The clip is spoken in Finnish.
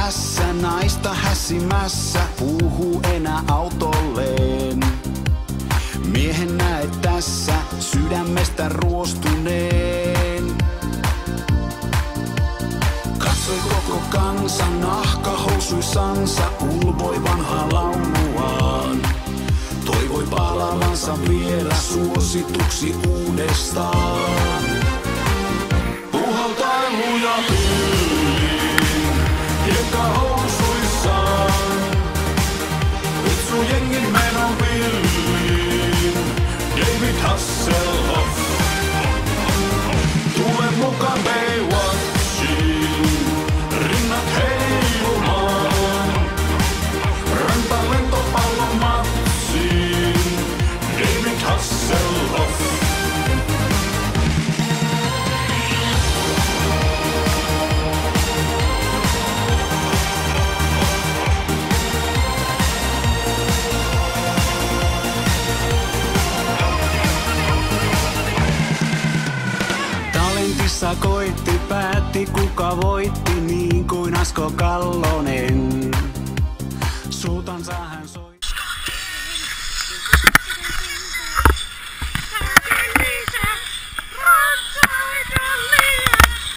tässä naista hässimässä, puhuu enää autolleen. Miehen näet tässä sydämestä ruostuneen. Katsoi koko kansa nahkahousuissansa, ulvoi vanhaa lauluaan. Toivoi palaavansa vielä suosituksi uudestaan. Puhaltailu ja pilliin, hiekkahousuissaan. Kutsu jengin menon pilliin, David Hasselhoff. Tule mukaan Baywatchiin, rinnat heilumaan. Rantalentopallon matsiin, David Hasselhoff. Talentissa koitti, päätti kuka voitti, niin kuin Asko Kallonen. Suutansa hän